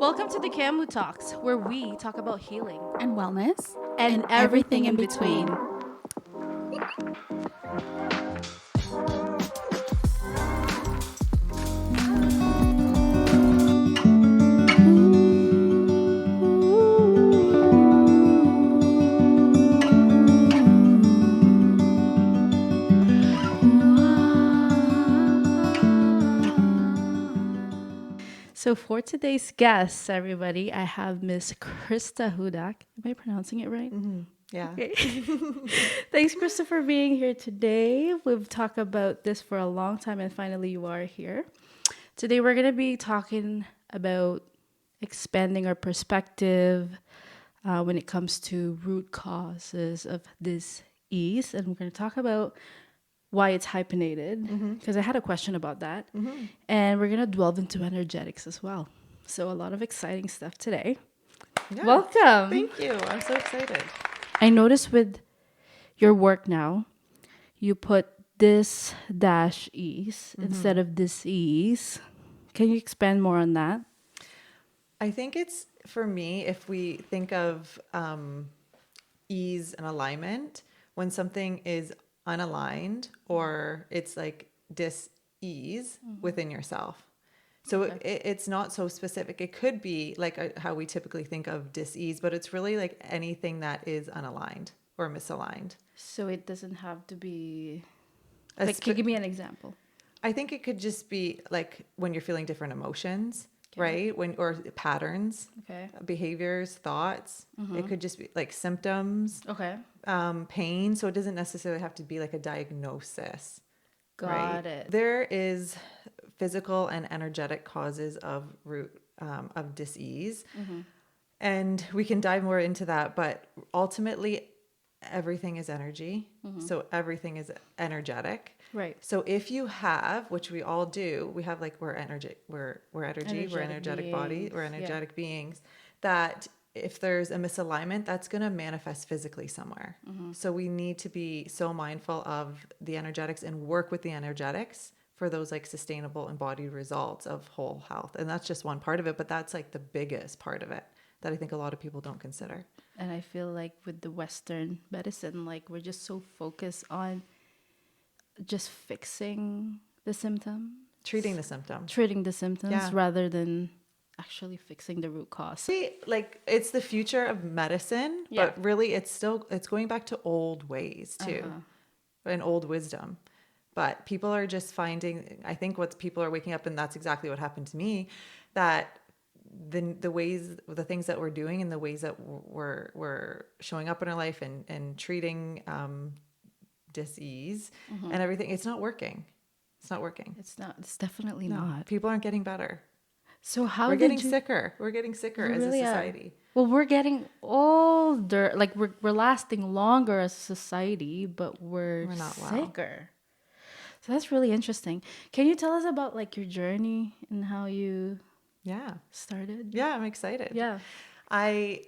Welcome to the Camu Talks, where we talk about healing and wellness and everything in between. So for today's guests, everybody, I have Miss Krista Hudak. Am I pronouncing it right? Mm-hmm. Yeah. Okay. Thanks, Krista, for being here today. We've talked about this for a long time, and finally you are here. Today we're going to be talking about expanding our perspective when it comes to root causes of disease. And we're going to talk about why it's hyphenated, because I had a question about that. And we're going to delve into energetics as well. So a lot of exciting stuff today. Yeah. Welcome. Thank you. I'm so excited. I noticed with your work now, you put this dash ease instead of disease. Can you expand more on that? I think it's, for me, if we think of ease and alignment, when something is unaligned or it's like dis-ease within yourself. So it's not so specific. It could be like how we typically think of dis-ease, but it's really like anything that is unaligned or misaligned. So it doesn't have to be... A Like, can you give me an example? I think it could just be like when you're feeling different emotions, Okay. right? Or patterns, Okay. behaviors, thoughts. It could just be like symptoms, Okay. pain. So it doesn't necessarily have to be like a diagnosis. Got it. There is physical and energetic causes of of disease, and we can dive more into that. But ultimately, everything is energy. So everything is energetic. Right. So if you have, which we all do, we have like we're energy, we're energy, we're energetic body, we're energetic beings. That if there's a misalignment, that's going to manifest physically somewhere. So we need to be so mindful of the energetics and work with the energetics for those like sustainable embodied results of whole health. And that's just one part of it, but that's like the biggest part of it that I think a lot of people don't consider. And I feel like with the Western medicine, like we're just so focused on just fixing the symptom, Treating the symptom. treating the symptoms Yeah. rather than actually fixing the root cause. Like it's the future of medicine, Yeah. but really it's going back to old ways too, and old wisdom. But people are just finding, I think what people are waking up, and that's exactly what happened to me, that the things that we're doing and the ways that we're showing up in our life and treating dis-ease and everything, it's not working. It's not working. It's definitely No, not. people aren't getting better. So how We're did getting you... sicker. We're getting sicker We as a really are. society. Well, we're getting older. Like we're lasting longer as a society, but we're not well. sicker. So that's really interesting. Can you tell us about like your journey and how you Yeah. started? Yeah, I'm excited. Yeah. I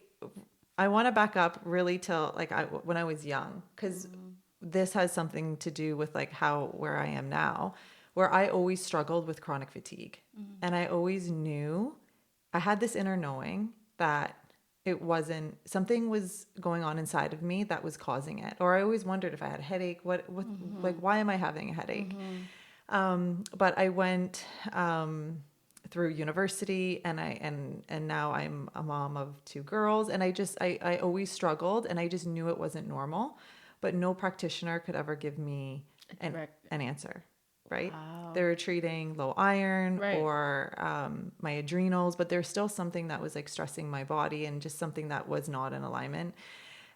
want to back up really till like when I was young, because this has something to do with like where I am now, where I always struggled with chronic fatigue. And I always knew, I had this inner knowing that it wasn't, something was going on inside of me that was causing it. Or I always wondered if I had a headache, like, why am I having a headache? But I went through university, and now I'm a mom of 2 girls, and I always struggled, and I just knew it wasn't normal, but no practitioner could ever give me an answer, right? Wow. They were treating low iron Right. or my adrenals, but there's still something that was like stressing my body and just something that was not in alignment.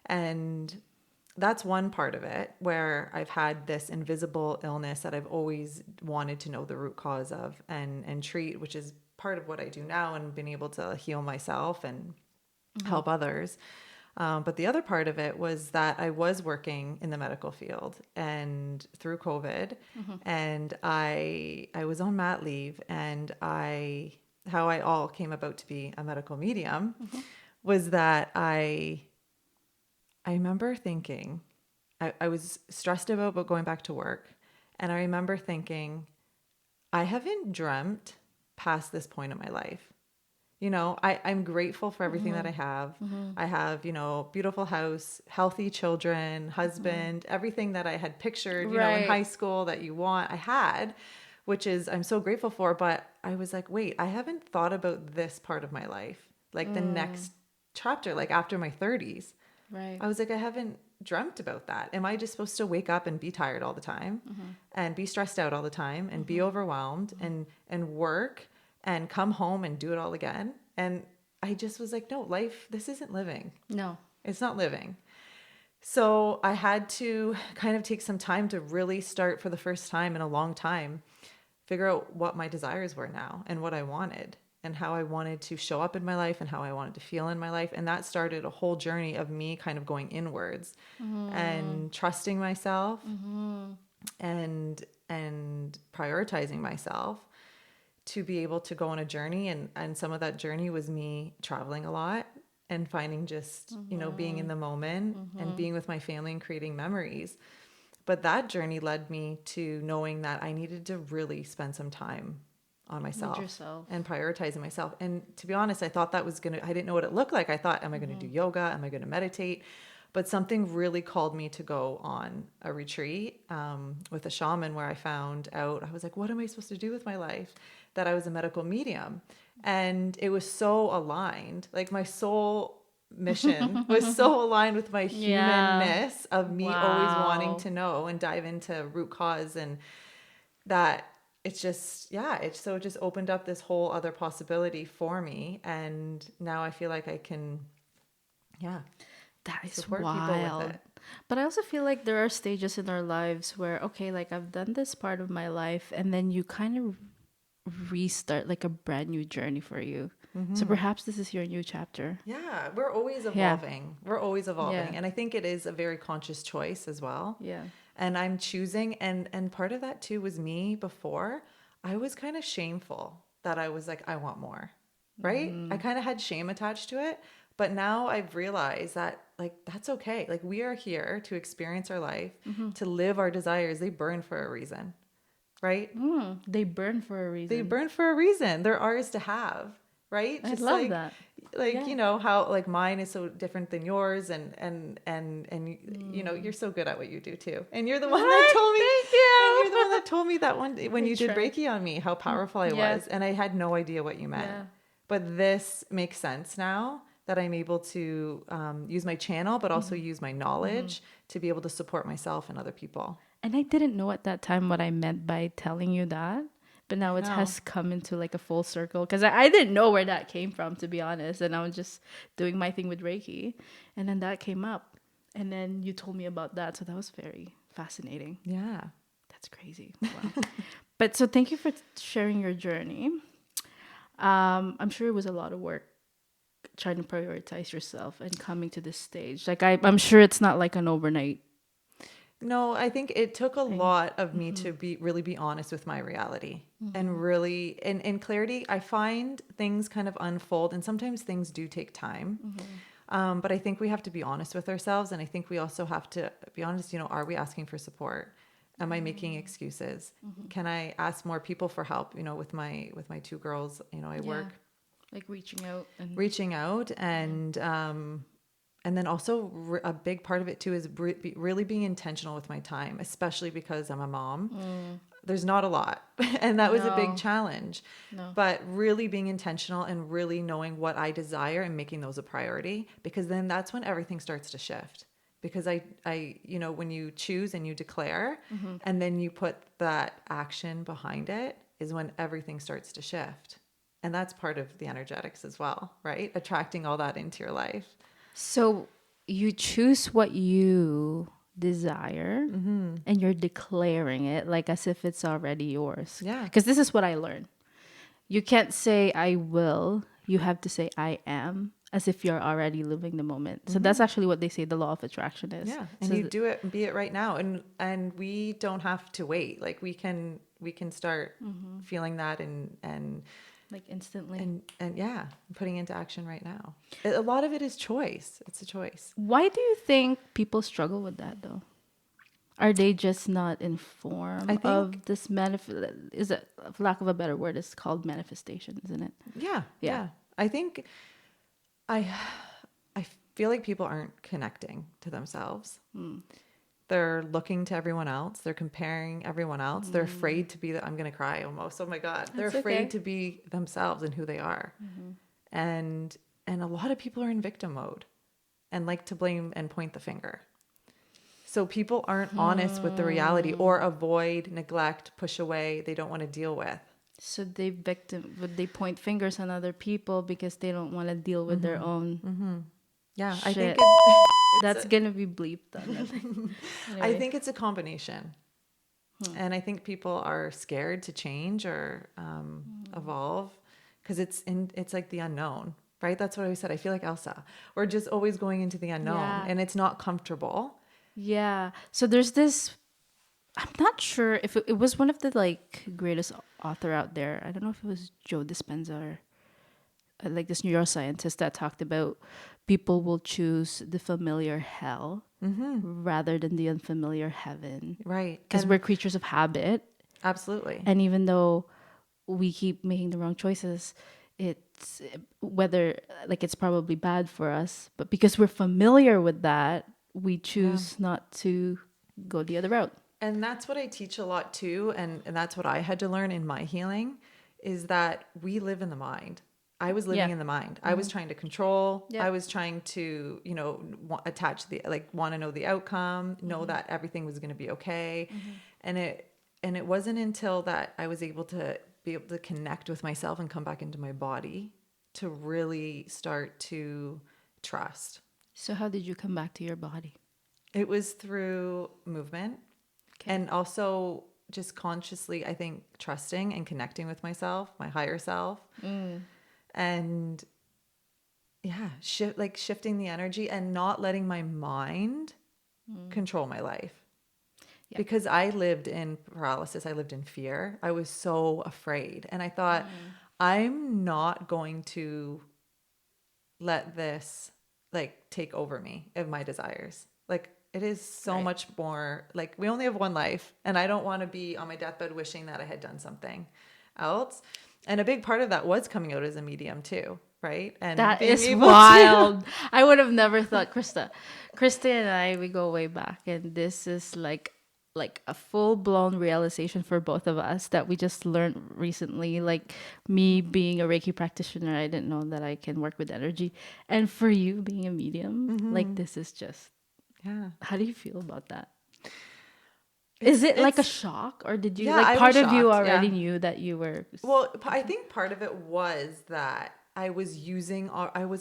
And that's one part of it, where I've had this invisible illness that I've always wanted to know the root cause of and treat, which is part of what I do now, and been able to heal myself and help others. But the other part of it was that I was working in the medical field and through COVID, and I was on mat leave, and how I all came about to be a medical medium was that I remember thinking, I was stressed about going back to work. And I remember thinking, I haven't dreamt past this point in my life. I'm grateful for everything that I have. I have, beautiful house, healthy children, husband, everything that I had pictured, in Right. high school that you want, I had, which is, I'm so grateful for. But I was like, wait, I haven't thought about this part of my life, like the next chapter, like after my 30s. Right. I was like, I haven't dreamt about that. Am I just supposed to wake up and be tired all the time and be stressed out all the time and be overwhelmed and work and come home and do it all again? And I just was like, no, life, this isn't living. No. It's not living. So I had to kind of take some time to really start for the first time in a long time, figure out what my desires were now and what I wanted and how I wanted to show up in my life and how I wanted to feel in my life. And that started a whole journey of me kind of going inwards and trusting myself and prioritizing myself to be able to go on a journey. And some of that journey was me traveling a lot and finding just, being in the moment and being with my family and creating memories. But that journey led me to knowing that I needed to really spend some time on myself and prioritizing myself. And to be honest, I thought that was I didn't know what it looked like. I thought, am I going to do yoga? Am I going to meditate? But something really called me to go on a retreat with a shaman where I found out, I was like, what am I supposed to do with my life? That I was a medical medium. And it was so aligned. Like my soul mission was so aligned with my humanness of me always wanting to know and dive into root cause, and that it's just it just opened up this whole other possibility for me. And now I feel like I can That is support wild. people with it. But I also feel like there are stages in our lives where, okay, like I've done this part of my life, and then you kind of restart like a brand new journey for you. So perhaps this is your new chapter. Yeah, we're always evolving. We're always evolving. And I think it is a very conscious choice as well. Yeah. And I'm choosing, and part of that too was me before. I was kind of shameful that I was like, I want more, right? I kind of had shame attached to it. But now I've realized that like that's okay. Like we are here to experience our life, to live our desires. They burn for a reason, right? They burn for a reason. They burn for a reason. They're ours to have, right? I Just love like that. how like mine is so different than yours, and you're so good at what you do too. And you're the one that told me. Thank you. And you're the one that told me that one day when I you did try. Reiki on me, how powerful I Yeah. was, and I had no idea what you meant. Yeah. But this makes sense now that I'm able to use my channel, but also use my knowledge to be able to support myself and other people. And I didn't know at that time what I meant by telling you that. But now it know. has come into like a full circle, because I didn't know where that came from, to be honest. And I was just doing my thing with Reiki. And then that came up. And then you told me about that. So that was very fascinating. Yeah. That's crazy. Wow. But so thank you for sharing your journey. I'm sure it was a lot of work trying to prioritize yourself and coming to this stage. Like I'm sure it's not like an overnight. No, I think it took a lot of me to really be honest with my reality and really in clarity. I find things kind of unfold, and sometimes things do take time. But I think we have to be honest with ourselves, and I think we also have to be honest. Are we asking for support? Am I making excuses? Can I ask more people for help? With my two girls, I work Like reaching out and then also a big part of it too is really being intentional with my time, especially because I'm a mom. There's not a lot. And that was a big challenge. No. But really being intentional and really knowing what I desire and making those a priority, because then that's when everything starts to shift. Because I when you choose and you declare and then you put that action behind it is when everything starts to shift. And that's part of the energetics as well, right? Attracting all that into your life. So you choose what you desire and you're declaring it like as if it's already yours. Yeah. Because this is what I learned. You can't say I will. You have to say I am, as if you're already living the moment. So that's actually what they say the law of attraction is. Yeah. And so you do it and be it right now. And we don't have to wait. Like we can start feeling that and like instantly. and yeah, putting into action right now. A lot of it is choice. It's a choice. Why do you think people struggle with that though? Are they just not informed of this is it, for lack of a better word, it's called manifestation, isn't it? Yeah. Yeah. I think I I feel like people aren't connecting to themselves. They're looking to everyone else. They're comparing everyone else. They're afraid to be I'm going to cry almost. Oh my God. They're That's afraid okay. to be themselves and who they are. And and a lot of people are in victim mode and like to blame and point the finger. So people aren't honest with the reality or avoid, neglect, push away. They don't want to deal with. So but they point fingers on other people because they don't want to deal with their own Yeah, I think shit. it's That's gonna be bleeped on, I think. I Anyway. think it's a combination. And I think people are scared to change or evolve because it's like the unknown, right? That's what I said. I feel like Elsa. We're just always going into the unknown Yeah. and it's not comfortable. Yeah. So there's this. I'm not sure if it was one of the like greatest author out there. I don't know if it was Joe Dispenza or like this neuroscientist that talked about people will choose the familiar hell rather than the unfamiliar heaven Right. because we're And creatures of habit. absolutely. And even though we keep making the wrong choices, it's whether like it's probably bad for us, but because we're familiar with that, we Yeah. choose not to go the other route. And that's what I teach a lot too. And that's what I had to learn in my healing is that we live in the mind. I was living Yeah. in the mind. I was trying to control. Yeah. I was trying to, attach want to know the outcome, know that everything was going to be okay. And it wasn't until that I was able to be able to connect with myself and come back into my body to really start to trust. So how did you come back to your body? It was through movement. Okay. And also just consciously, I think, trusting and connecting with myself, my higher self. And yeah, shifting the energy and not letting my mind control my life. Yeah. Because I lived in paralysis, I lived in fear. I was so afraid. And I thought, I'm not going to let this like take over me of my desires. Like it is so Right. much more like we only have one life and I don't want to be on my deathbed wishing that I had done something else. And a big part of that was coming out as a medium too, right? And That being is able to wild. I would have never thought Krista and I we go way back and this is like a full-blown realization for both of us that we just learned recently. Like me being a Reiki practitioner, I didn't know that I can work with energy. And for you being a medium, like this is just yeah. how do you feel about that? It's Is it like a it's shock or did you yeah, like I was part of you shocked. already Yeah. knew that you were Well, I think part of it was that I was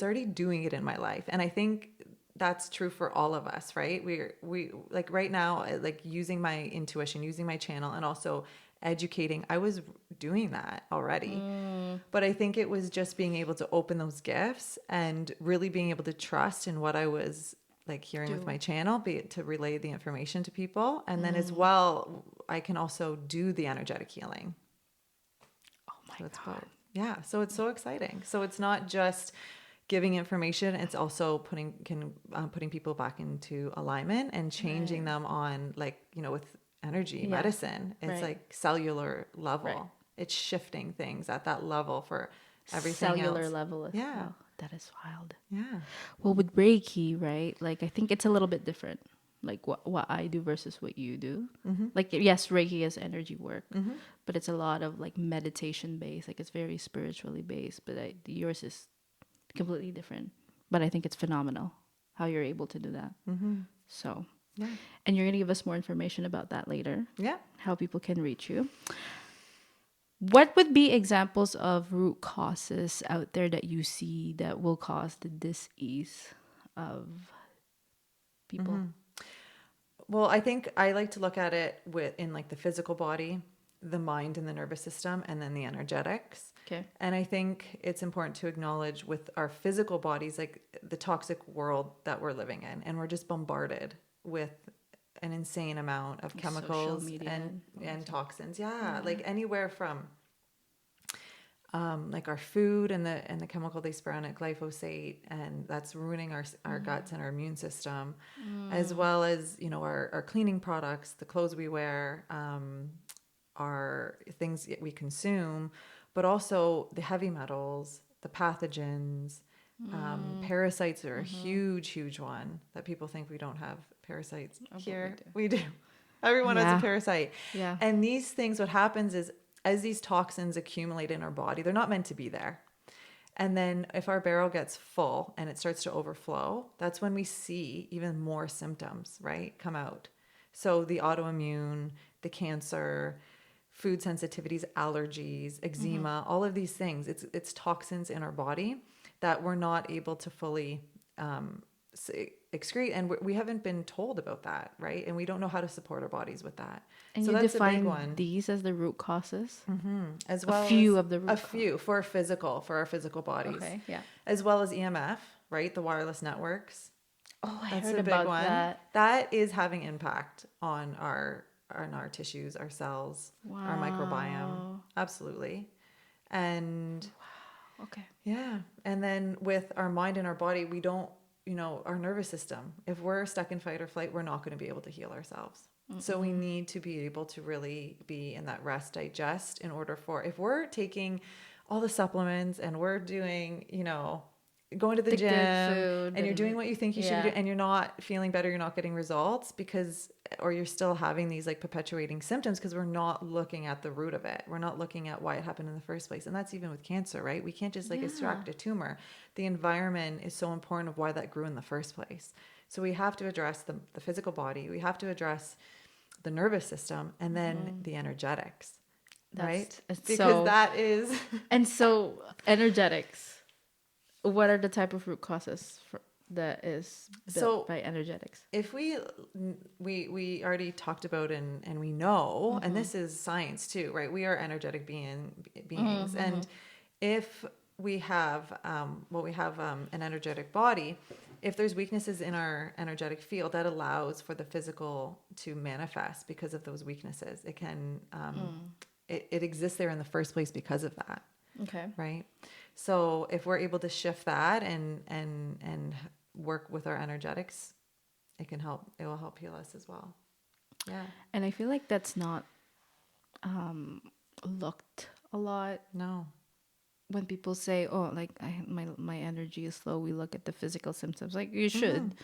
already doing it in my life. And I think that's true for all of us, right? We like right now, like using my intuition, using my channel, and also educating. I was doing that already. But I think it was just being able to open those gifts and really being able to trust in what I was like hearing with Do. my channel, be it to relay the information to people. And then as well, I can also do the energetic healing. Oh my So it's god. both. Yeah. So it's so exciting. So it's not just giving information. It's also putting people back into alignment and changing Right. them on with energy Yeah. medicine. It's Right. like cellular Right. level. It's shifting things at that level for everything Cellular else. level as Yeah. well. That is wild. Yeah. Well, with Reiki, right? Like I think it's a little bit different. Like what I do versus what you do. Like yes, Reiki is energy work, but it's a lot of like meditation based. Like it's very spiritually based. But yours is completely different. But I think it's phenomenal how you're able to do that. So, Yeah. and you're gonna give us more information about that later. Yeah. How people can reach you. What would be examples of root causes out there that you see that will cause the dis-ease of people? Well, I think I like to look at it in like the physical body, the mind and the nervous system, and then the energetics. Okay. And I think it's important to acknowledge with our physical bodies, like the toxic world that we're living in, and we're just bombarded with an insane amount of Social chemicals media and and toxins. Yeah, like anywhere from like our food and the chemical they spray on it, glyphosate, and that's ruining our guts and our immune system, as well as our cleaning products, the clothes we wear, our things we consume, but also the heavy metals, the pathogens. Parasites are a huge one that people think we don't have parasites. Oh, but Here we do. Everyone has a Yeah. parasite. Yeah. And these things, what happens is as these toxins accumulate in our body, they're not meant to be there. And then if our barrel gets full and it starts to overflow, that's when we see even more symptoms, right, come out. So the autoimmune, the cancer, food sensitivities, allergies, eczema, all of these things, it's toxins in our body that we're not able to fully excrete. And we haven't been told about that, right? And we don't know how to support our bodies with that. And So you that's a big define one. these as the root causes? As A well few as of the root a few for our physical bodies. Okay, yeah. As well as EMF, right? The wireless networks. Oh, I That's heard a big about one. that. That is having impact on our tissues, our cells, our microbiome. Wow. Absolutely. And Okay. yeah. And then with our mind and our body, we don't, our nervous system, if we're stuck in fight or flight, we're not going to be able to heal ourselves. So we need to be able to really be in that rest digest in order for, if we're taking all the supplements and we're doing, going to the gym good food and you're and doing what you think you should be yeah. doing and you're not feeling better, you're not getting results or you're still having these like perpetuating symptoms because we're not looking at the root of it. We're not looking at why it happened in the first place. And that's even with cancer, right? We can't just like extract a tumor. The environment is so important of why that grew in the first place. So we have to address the physical body. We have to address the nervous system and then the energetics, right? Because that is... And so energetics. What are the type of root causes that is built by energetics? If we already talked about and we know, and this is science too, right? We are energetic beings, and if we have an energetic body, if there's weaknesses in our energetic field, that allows for the physical to manifest because of those weaknesses. It can it exists there in the first place because of that. Okay. Right. So if we're able to shift that and work with our energetics, it will help heal us as well. Yeah. And I feel like that's not looked a lot. No. When people say, "Oh, like my energy is low," we look at the physical symptoms. Like you should,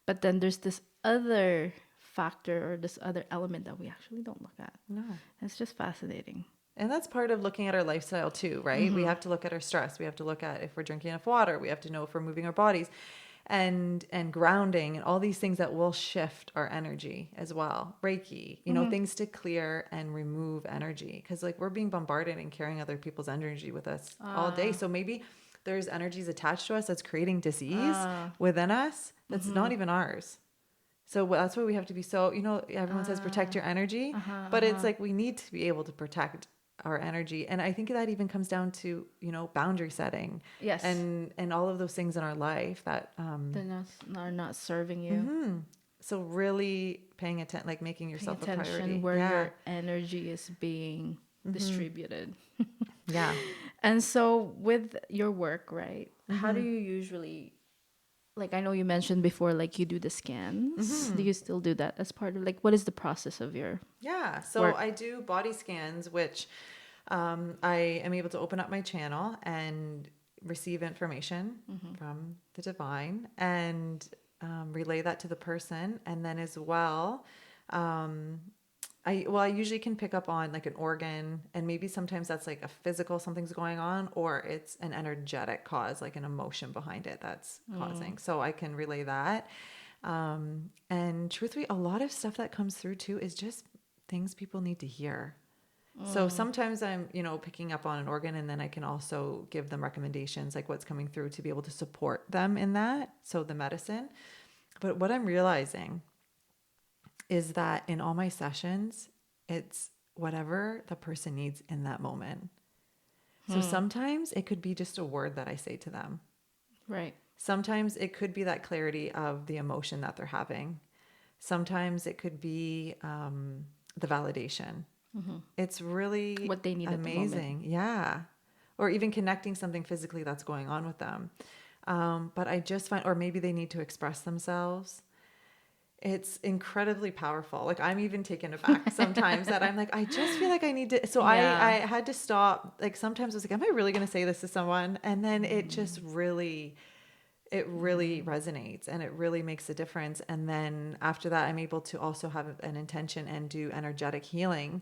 but then there's this other factor or this other element that we actually don't look at. No. It's just fascinating. And that's part of looking at our lifestyle too, right? We have to look at our stress. We have to look at if we're drinking enough water. We have to know if we're moving our bodies and grounding and all these things that will shift our energy as well. Reiki, things to clear and remove energy. Because like we're being bombarded and carrying other people's energy with us all day. So maybe there's energies attached to us that's creating disease within us that's not even ours. So that's why we have to be so, everyone says protect your energy, but it's like we need to be able to protect our energy. And I think that even comes down to, boundary setting. Yes. And all of those things in our life that are not serving you. So really paying attention, like making yourself a priority. Where your energy is being distributed. Yeah. And so with your work, right? How do you usually, like, I know you mentioned before, like you do the scans. Do you still do that as part of, like, what is the process of your So work? I do body scans, which I am able to open up my channel and receive information from the divine and relay that to the person. And then as well, I usually can pick up on like an organ, and maybe sometimes that's like a physical, something's going on, or it's an energetic cause, like an emotion behind it that's causing. So I can relay that. And truthfully, a lot of stuff that comes through too is just things people need to hear. So sometimes I'm, picking up on an organ, and then I can also give them recommendations, like what's coming through to be able to support them in that. So the medicine. But what I'm realizing is that in all my sessions, it's whatever the person needs in that moment. So sometimes it could be just a word that I say to them. Right. Sometimes it could be that clarity of the emotion that they're having. Sometimes it could be the validation. It's really What they need amazing. at the moment. Yeah. Or even connecting something physically that's going on with them. But I just find, or maybe they need to express themselves. it's incredibly powerful. Like I'm even taken aback sometimes that I'm like, I just feel like I need to. So Yeah. I had to stop. Like sometimes I was like, am I really going to say this to someone? And then it just really, it really resonates and it really makes a difference. And then after that, I'm able to also have an intention and do energetic healing,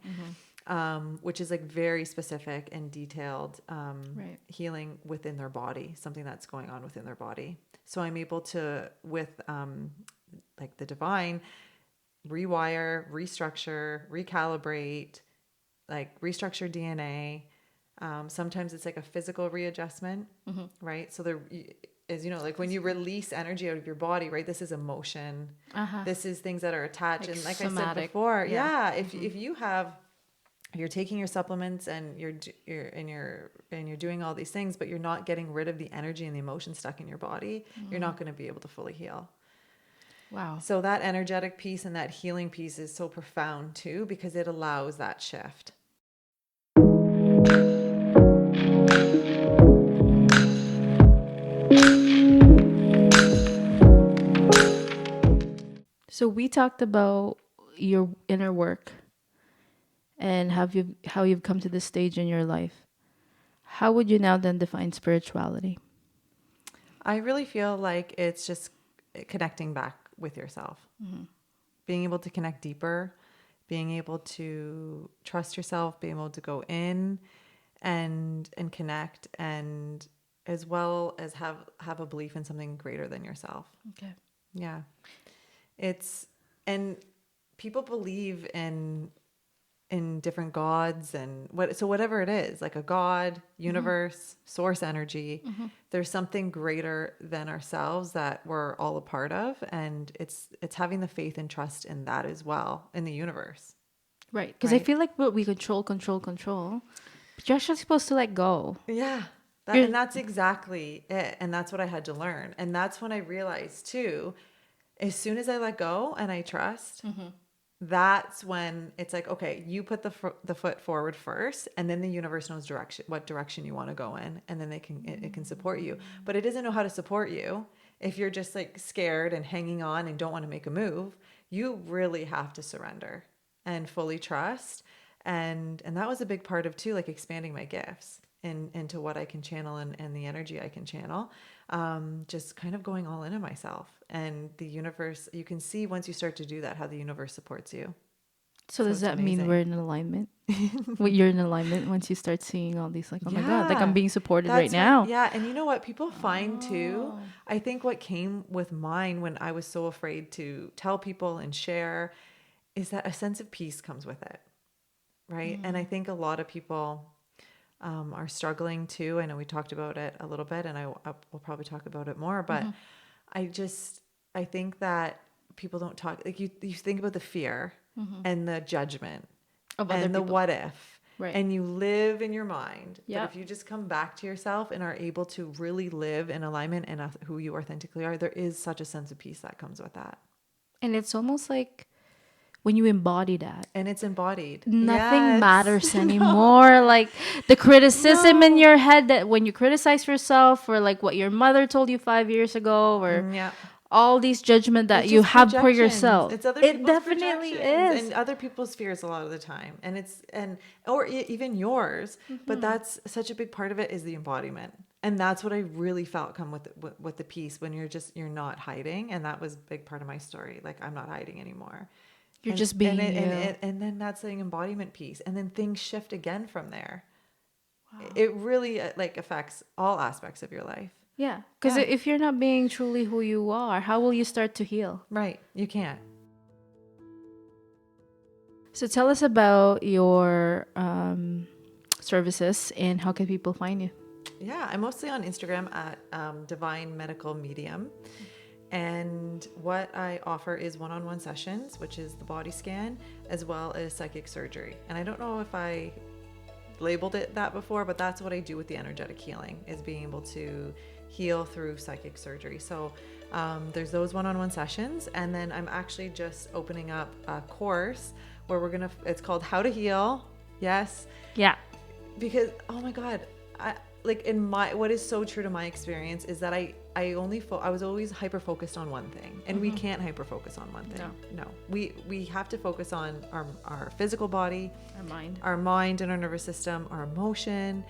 which is like very specific and detailed Right. healing within their body, something that's going on within their body. So I'm able to, with like the divine, rewire, restructure, recalibrate, like restructure DNA. Sometimes it's like a physical readjustment, right? So there, as you know, like when you release energy out of your body, right? This is emotion. Uh-huh. This is things that are attached. Like And like I said somatic. before, Yeah. yeah, if you have, if you're taking your supplements and you're doing all these things, but you're not getting rid of the energy and the emotion stuck in your body, you're not going to be able to fully heal. Wow. So that energetic piece and that healing piece is so profound too, because it allows that shift. So we talked about your inner work and how you've come to this stage in your life. How would you now then define spirituality? I really feel like it's just connecting back with yourself, being able to connect deeper, being able to trust yourself, being able to go in and connect, and as well as have a belief in something greater than yourself. Okay. Yeah. It's, and people believe in different gods and whatever it is, like a god, universe, source energy, there's something greater than ourselves that we're all a part of, and it's having the faith and trust in that as well, in the universe. Right. Because I Right. feel like what we control, but you're actually supposed to let go. Yeah. You're, And that's exactly it. And that's what I had to learn. And that's when I realized too, as soon as I let go and I trust, that's when it's like, okay, you put the foot forward first, and then the universe knows what direction you want to go in, and then it can support you. But it doesn't know how to support you if you're just like scared and hanging on and don't want to make a move. You really have to surrender and fully trust. And that was a big part of too, like expanding my gifts into what I can channel and the energy I can channel. Just kind of going all in on myself, and the universe, you can see once you start to do that, how the universe supports you. so So does it's that mean we're amazing. in alignment? Well, you're in alignment once you start seeing all these, like, oh my God, like I'm Yeah. being supported right That's when, now. yeah. And you know what people find too? Oh. I think what came with mine when I was so afraid to tell people and share is that a sense of peace comes with it. Right. And I think a lot of people are struggling too. I know we talked about it a little bit, and we'll probably talk about it more, but I just, I think that people don't talk, like you think about the fear and the judgment Of other and the people. what if, Right. and you live in your mind. But Yep. if you just come back to yourself and are able to really live in alignment and who you authentically are, there is such a sense of peace that comes with that. And it's almost like when you embody that, And it's embodied. nothing Yes. matters anymore. Like the criticism in No. your head that when you criticize yourself, or like what your mother told you 5 years ago, or Yeah. all these judgment that It's you just have for projections. yourself. It's other It people's definitely projections is. and other people's fears a lot of the time. And or even yours. But that's such a big part of it is the embodiment. And that's what I really felt come with the peace, when you're not hiding. And that was a big part of my story. Like, I'm not hiding anymore. You're just being you. And then that's the embodiment piece. And then things shift again from there. It really like affects all aspects of your life. Yeah. Because Yeah. if you're not being truly who you are, how will you start to heal? Right. You can't. So tell us about your services and how can people find you? Yeah, I'm mostly on Instagram at Divine Medical Medium. And what I offer is one-on-one sessions, which is the body scan, as well as psychic surgery. And I don't know if I labeled it that before, but that's what I do with the energetic healing, is being able to heal through psychic surgery. So there's those one-on-one sessions. And then I'm actually just opening up a course where it's called How to Heal. Yes. Yeah. Because, oh my God, like in my, what is so true to my experience is that I was always hyper focused on one thing, and we can't hyper focus on one thing. No, we have to focus on our physical body, our mind and our nervous system, our emotion,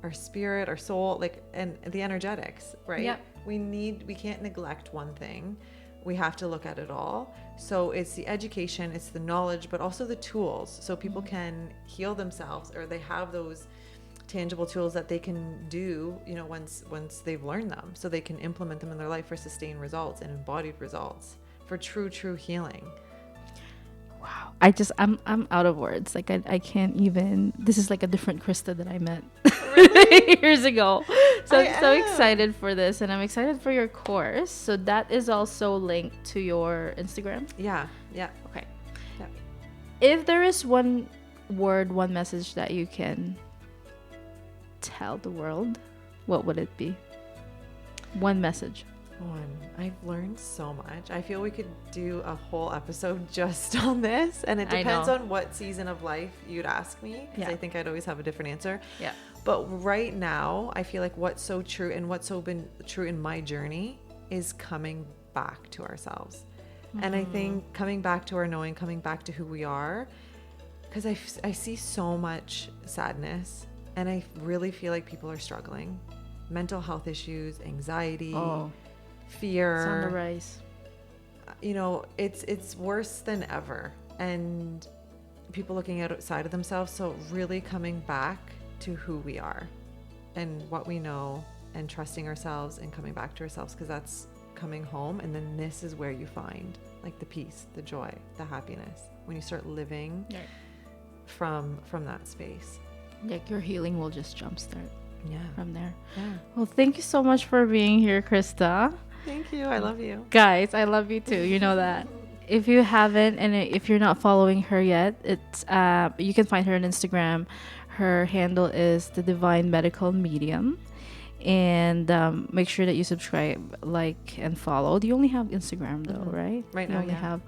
our spirit, our soul, like, and the energetics, right? Yep. We can't neglect one thing. We have to look at it all. So it's the education, it's the knowledge, but also the tools, so people can heal themselves, or they have those tangible tools that they can do, you know, once they've learned them, so they can implement them in their life for sustained results and embodied results for true healing. Wow. I'm out of words. Like I can't even, this is like a different Krista that I met years ago. So I'm so excited for this, and I'm excited for your course. So that is also linked to your Instagram? Yeah. Okay. Yeah. If there is one word, one message that you can tell the world, what would it be? One message. I've learned so much. I feel we could do a whole episode just on this, and it depends on what season of life you'd ask me, because I think I'd always have a different answer. Yeah. But right now, I feel like what's so true, and what's so been true in my journey, is coming back to ourselves. And I think coming back to our knowing, coming back to who we are, because I see so much sadness, and I really feel like people are struggling. Mental health issues, anxiety, fear. It's on the rise. You know, it's worse than ever. And people looking outside of themselves. So really coming back to who we are and what we know, and trusting ourselves and coming back to ourselves, because that's coming home. And then this is where you find like the peace, the joy, the happiness, when you start living from that space. Like your healing will just jumpstart from there. Yeah. Well, thank you so much for being here, Krista. Thank you. I love you. Guys, I love you too. You know that. If you haven't, and if you're not following her yet, it's you can find her on Instagram. Her handle is The Divine Medical Medium. And make sure that you subscribe, like, and follow. Do you only have Instagram though, right? Right you now, only have